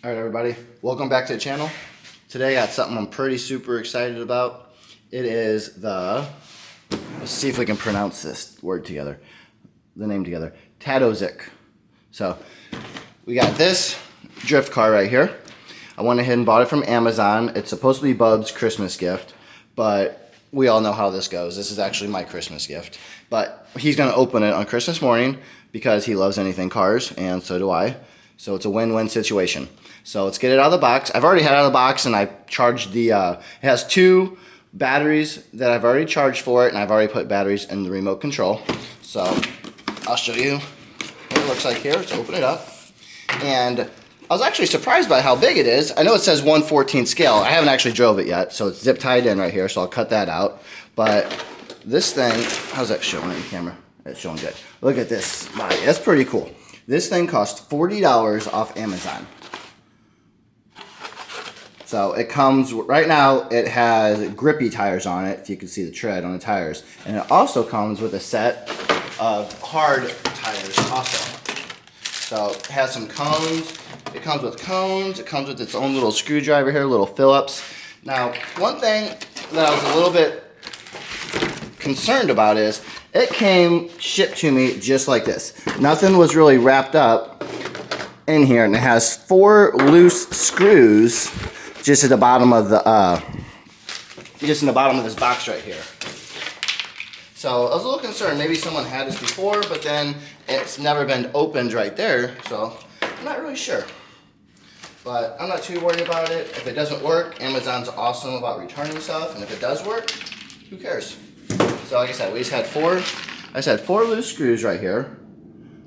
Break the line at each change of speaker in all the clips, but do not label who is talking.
All right, everybody, welcome back to the channel. Today I got something I'm pretty super excited about. It is the, let's see if we can pronounce this word together, the name together, Tadozic. So we got this drift car right here. I went ahead and bought it from Amazon. It's supposed to be Bub's Christmas gift, but we all know how this goes. This is actually my Christmas gift, but he's gonna open it on Christmas morning because he loves anything cars, and so do I. So it's a win-win situation. So let's get it out of the box. I've already had it out of the box, and I charged the, it has 2 batteries that I've already charged for it, and I've already put batteries in the remote control. So I'll show you what it looks like here. Let's open it up. And I was actually surprised by how big it is. I know it says 1/14 scale. I haven't actually drove it yet, so it's zip tied in right here, so I'll cut that out. But this thing, how's that showing on the camera? It's showing good. Look at this body. That's pretty cool. This thing cost $40 off Amazon. So it comes, right now it has grippy tires on it, if you can see the tread on the tires. And it also comes with a set of hard tires also. So it has some cones. It comes with cones. It comes with its own little screwdriver here, little Phillips. Now, one thing that I was a little bit concerned about is it came shipped to me just like this. Nothing was really wrapped up in here, and it has 4 loose screws just at the bottom of the just in the bottom of this box right here. So I was a little concerned, maybe someone had this before, but then it's never been opened right there, so I'm not really sure. But I'm not too worried about it. If it doesn't work, Amazon's awesome about returning stuff, and if it does work, who cares? So like I said, we just had 4 loose screws right here,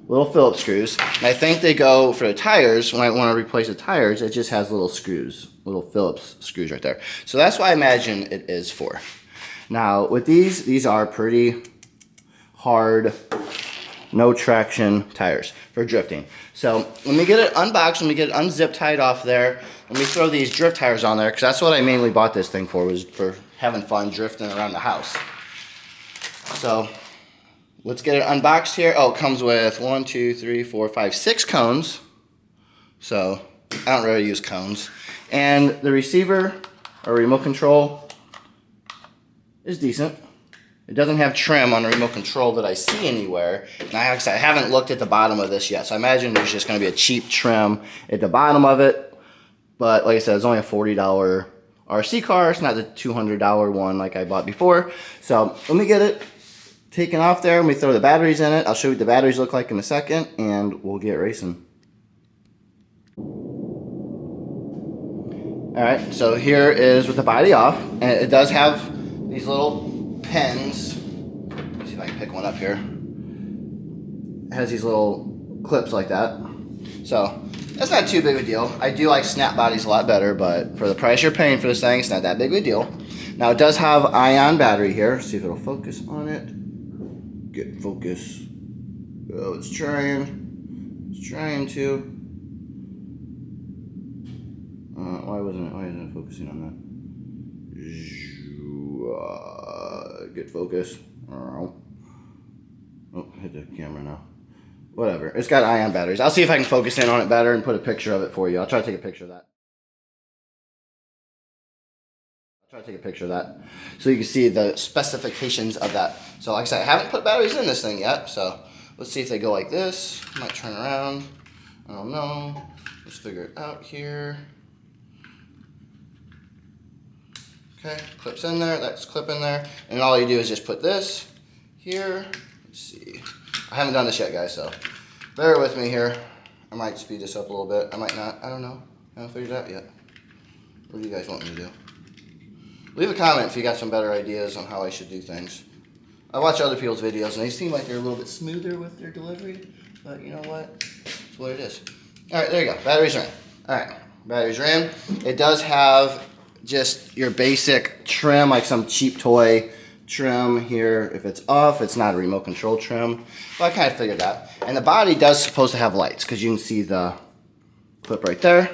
little Phillips screws, and I think they go for the tires. When I want to replace the tires, it just has little screws, little Phillips screws right there. So that's what I imagine it is for. Now with these are pretty hard, no traction tires for drifting. So let me get it unboxed, let me get it unzip tied off there. Let me throw these drift tires on there, because that's what I mainly bought this thing for, was for having fun drifting around the house. So let's get it unboxed here. Oh, it comes with 1, 2, 3, 4, 5, 6 cones. So I don't really use cones. And the receiver or remote control is decent. It doesn't have trim on the remote control that I see anywhere. And I haven't looked at the bottom of this yet, so I imagine there's just going to be a cheap trim at the bottom of it. But like I said, it's only a $40 RC car. It's not the $200 one like I bought before. So let me get it taken off there. Let me throw the batteries in it. I'll show you what the batteries look like in a second, and we'll get racing. Alright, so here is with the body off, and it does have these little pins. Let me see if I can pick one up here. It has these little clips like that. So that's not too big of a deal. I do like snap bodies a lot better, but for the price you're paying for this thing, it's not that big of a deal. Now it does have ion battery here. See if it'll focus on it. Get focus. Oh, it's trying. It's trying to. Why isn't it focusing on that? Get focus. Oh, hit the camera now. Whatever. It's got ion batteries. I'll see if I can focus in on it better and put a picture of it for you. I'll try to take a picture of that. So you can see the specifications of that. So like I said, I haven't put batteries in this thing yet. So let's see if they go like this. I might turn around. I don't know. Let's figure it out here. Okay, clips in there, that's clip in there. And all you do is just put this here. Let's see. I haven't done this yet, guys, so bear with me here. I might speed this up a little bit. I might not. I don't know. I haven't figured it out yet. What do you guys want me to do? Leave a comment if you got some better ideas on how I should do things. I watch other people's videos, and they seem like they're a little bit smoother with their delivery. But you know what? It's what it is. All right, there you go. Batteries are in. All right, batteries are in. It does have just your basic trim, like some cheap toy trim here. If it's off, it's not a remote control trim. But I kind of figured that. And the body does supposed to have lights, because you can see the clip right there.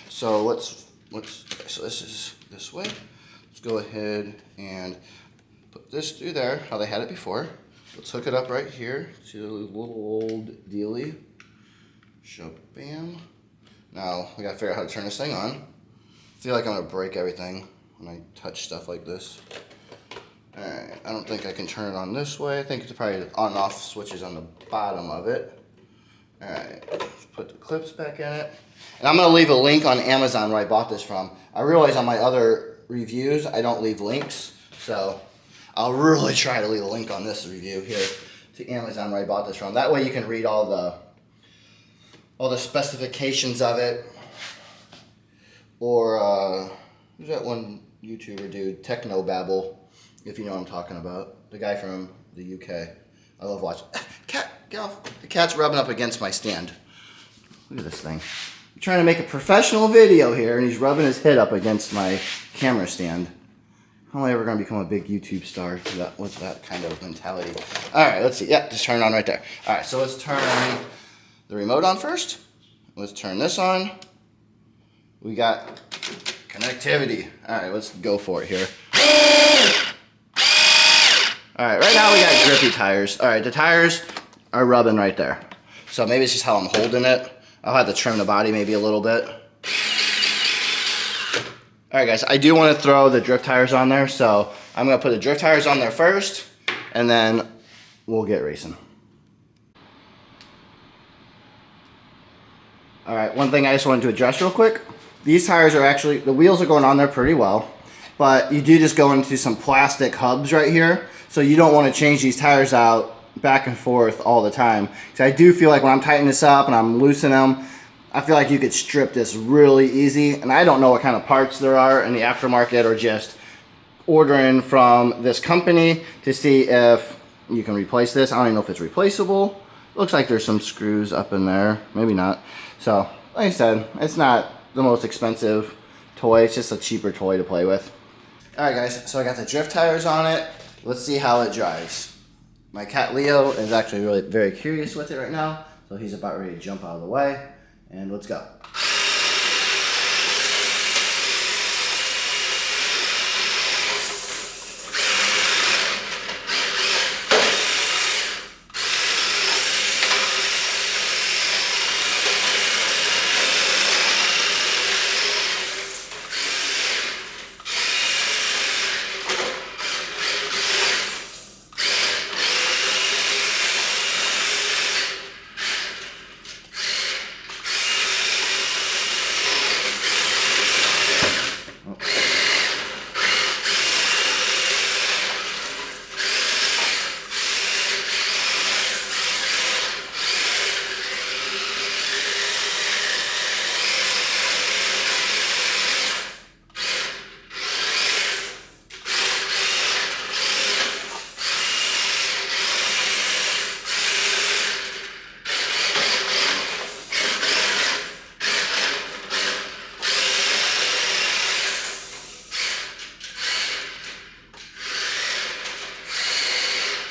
So so this is this way. Let's go ahead and put this through there, how they had it before. Let's hook it up right here. See the little old dealie. Shabam. Now we gotta figure out how to turn this thing on. I feel like I'm gonna break everything when I touch stuff like this. Alright, I don't think I can turn it on this way. I think it's probably on and off switches on the bottom of it. Alright, let's put the clips back in it. And I'm going to leave a link on Amazon where I bought this from. I realize on my other reviews I don't leave links, so I'll really try to leave a link on this review here to Amazon where I bought this from. That way you can read all the specifications of it. Or who's that one YouTuber dude, Technobabble, if you know what I'm talking about. The guy from the UK. I love watching. Cat, get off. The cat's rubbing up against my stand. Look at this thing. I'm trying to make a professional video here, and he's rubbing his head up against my camera stand. How am I ever going to become a big YouTube star with that kind of mentality? All right, let's see. Yeah, just turn it on right there. All right, so let's turn the remote on first. Let's turn this on. We got connectivity. All right, let's go for it here. All right, right now we got grippy tires. All right, the tires are rubbing right there. So maybe it's just how I'm holding it. I'll have to trim the body maybe a little bit. All right, guys, I do want to throw the drift tires on there, so I'm going to put the drift tires on there first, and then we'll get racing. All right, one thing I just wanted to address real quick. These tires are actually, the wheels are going on there pretty well, but you do just go into some plastic hubs right here, so you don't want to change these tires out back and forth all the time. So I do feel like when I'm tightening this up and I'm loosening them, I feel like you could strip this really easy. And I don't know what kind of parts there are in the aftermarket or just ordering from this company to see if you can replace this. I don't even know if it's replaceable. Looks like there's some screws up in there. Maybe not. So, like I said, it's not the most expensive toy. It's just a cheaper toy to play with. Alright guys, so I got the drift tires on it. Let's see how it drives. My cat Leo is actually really very curious with it right now. So he's about ready to jump out of the way. And let's go.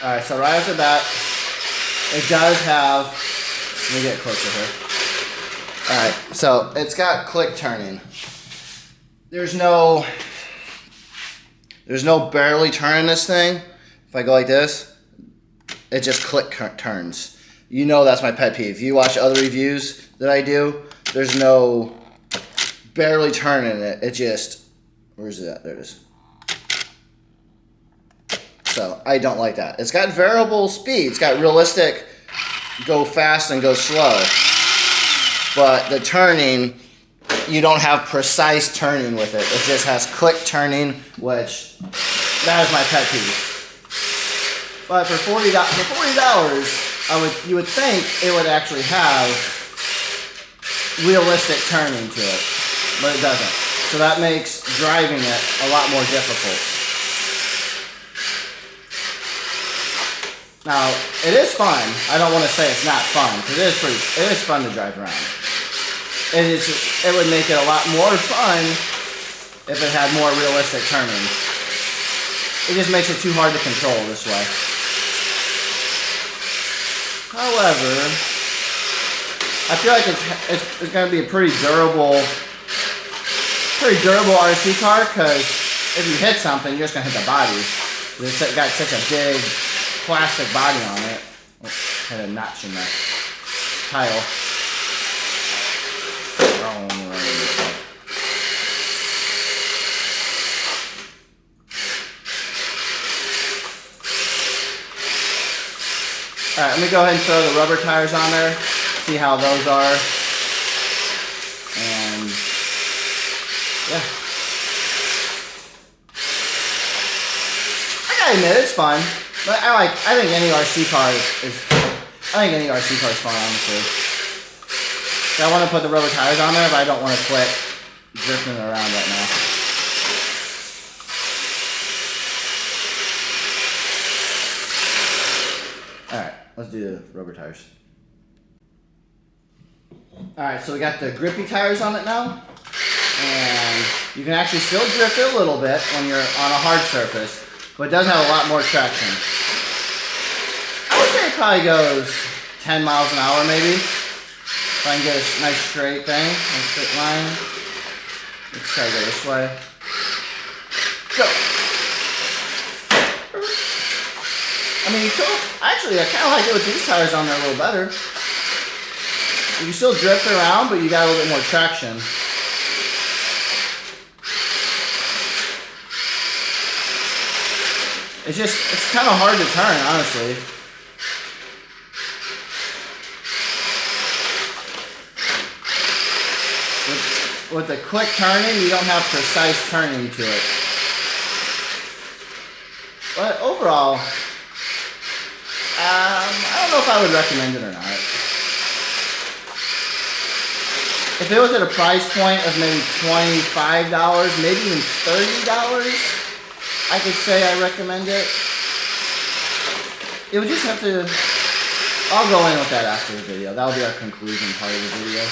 Alright, so right after that, it does have, let me get closer here. Alright, so it's got click turning. There's no barely turning this thing. If I go like this, it just click turns. You know that's my pet peeve. If you watch other reviews that I do, there's no barely turning it. It just, where's it at? There it is. So I don't like that. It's got variable speed. It's got realistic, go fast and go slow. But the turning, you don't have precise turning with it. It just has quick turning, which that is my pet peeve. But for $40, you would think it would actually have realistic turning to it, but it doesn't. So that makes driving it a lot more difficult. Now, it is fun. I don't want to say it's not fun, because it is fun to drive around. It would make it a lot more fun if it had more realistic turning. It just makes it too hard to control this way. However, I feel like it's going to be a pretty durable RC car, because if you hit something, you're just going to hit the body. It's got such a big plastic body on it. Oh, had a notch in the tile. All right, let me go ahead and throw the rubber tires on there, see how those are. And yeah. I gotta admit, it's fun. But I think any RC car I think any RC car is fun, honestly. So I want to put the rubber tires on there, but I don't want to quit drifting around right now. Alright, let's do the rubber tires. Alright, so we got the grippy tires on it now. And you can actually still drift it a little bit when you're on a hard surface, but it does have a lot more traction. I would say it probably goes 10 miles an hour maybe. If I can get a nice straight thing, nice straight line. Let's try to go this way. Go! I mean, actually, I kind of like it with these tires on there a little better. You can still drift around, but you got a little bit more traction. It's kind of hard to turn, honestly. With the quick turning, you don't have precise turning to it. But overall, I don't know if I would recommend it or not. If it was at a price point of maybe $25, maybe even $30, I could say I recommend it. It would just have to... I'll go in with that after the video. That'll be our conclusion part of the video.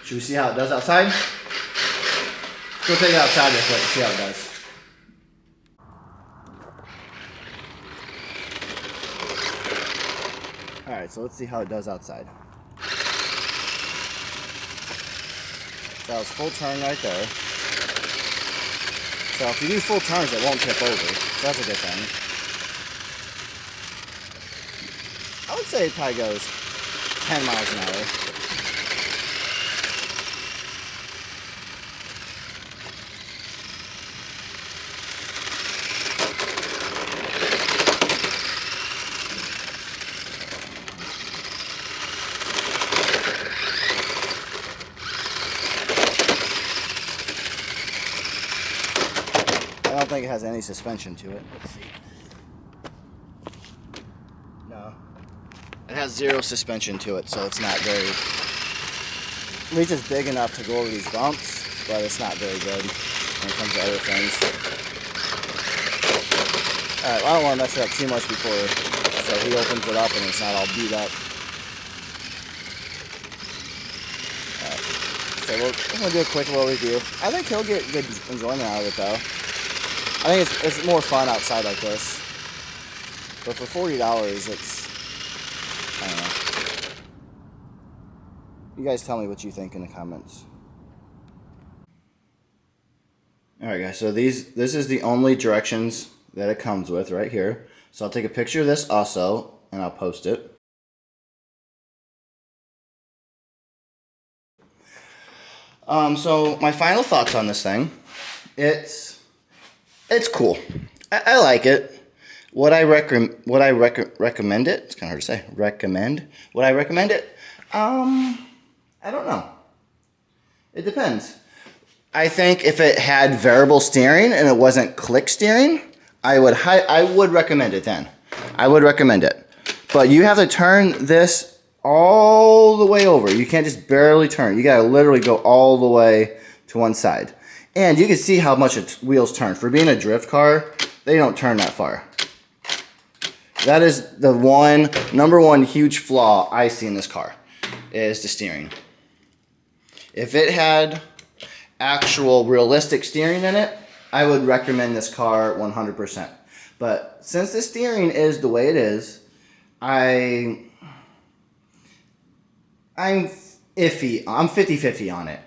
Should we see how it does outside? Go take it outside real quick and see how it does. Alright, so let's see how it does outside. So that was full turn right there. So if you do full turns, it won't tip over. So that's a good thing. I would say it probably goes 10 miles an hour. I don't think it has any suspension to it. Let's see. No. It has zero suspension to it, so it's not very... At least it's big enough to go over these bumps, but it's not very good when it comes to other things. Alright, well, I don't want to mess it up too much before so he opens it up and it's not all beat up. Alright, so we're going to do a quick little review. I think he'll get good enjoyment out of it, though. I think it's more fun outside like this. But for $40, it's... I don't know. You guys tell me what you think in the comments. Alright guys, so this is the only directions that it comes with right here. So I'll take a picture of this also, and I'll post it. So my final thoughts on this thing. It's cool. I like it. Would I recommend it? It's kind of hard to say. Recommend? Would I recommend it? I don't know. It depends. I think if it had variable steering and it wasn't click steering, I would recommend it then. I would recommend it. But you have to turn this all the way over. You can't just barely turn. You gotta literally go all the way to one side. And you can see how much its wheels turn. For being a drift car, they don't turn that far. That is the number one huge flaw I see in this car, is the steering. If it had actual realistic steering in it, I would recommend this car 100%. But since the steering is the way it is, I'm iffy. I'm 50-50 on it.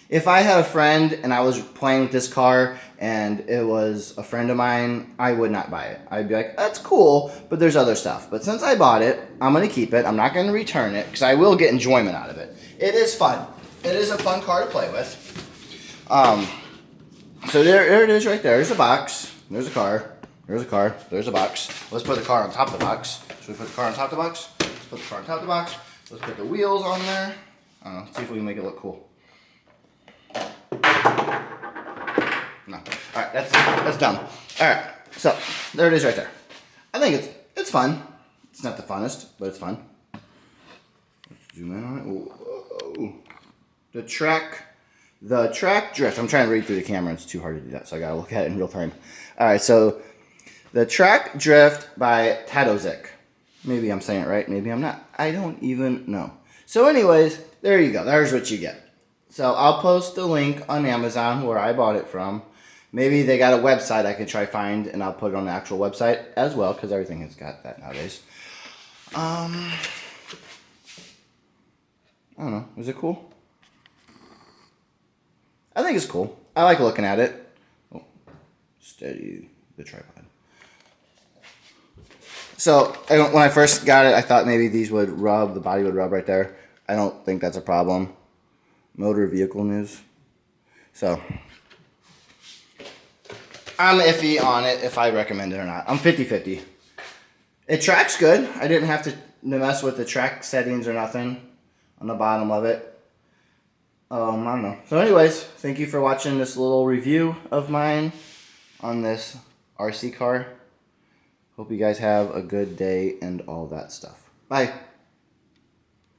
If I had a friend and I was playing with this car and it was a friend of mine, I would not buy it. I'd be like, that's cool, but there's other stuff. But since I bought it, I'm going to keep it. I'm not going to return it because I will get enjoyment out of it. It is fun. It is a fun car to play with. So there it is right there. There's a box. There's a car. There's a car. There's a box. Let's put the car on top of the box. Should we put the car on top of the box? Let's put the car on top of the box. Let's put the wheels on there. I don't know. See if we can make it look cool. No. Alright, that's done. Alright, so there it is right there. I think it's fun. It's not the funnest, but it's fun. Let's zoom in on it. Whoa. The track drift. I'm trying to read through the camera. It's too hard to do that, so I gotta look at it in real time. Alright, so the Track Drift by Tadozic. Maybe I'm saying it right, maybe I'm not. I don't even know. So anyways, there you go. There's what you get. So I'll post a link on Amazon where I bought it from. Maybe they got a website I could try find, and I'll put it on the actual website as well, because everything has got that nowadays. I don't know. Is it cool? I think it's cool. I like looking at it. Oh, steady the tripod. So when I first got it, I thought maybe these would rub, the body would rub right there. I don't think that's a problem. Motor vehicle news. So I'm iffy on it if I recommend it or not. I'm 50-50. It tracks good. I didn't have to mess with the track settings or nothing on the bottom of it. I don't know. So anyways, thank you for watching this little review of mine on this RC car. Hope you guys have a good day and all that stuff. Bye.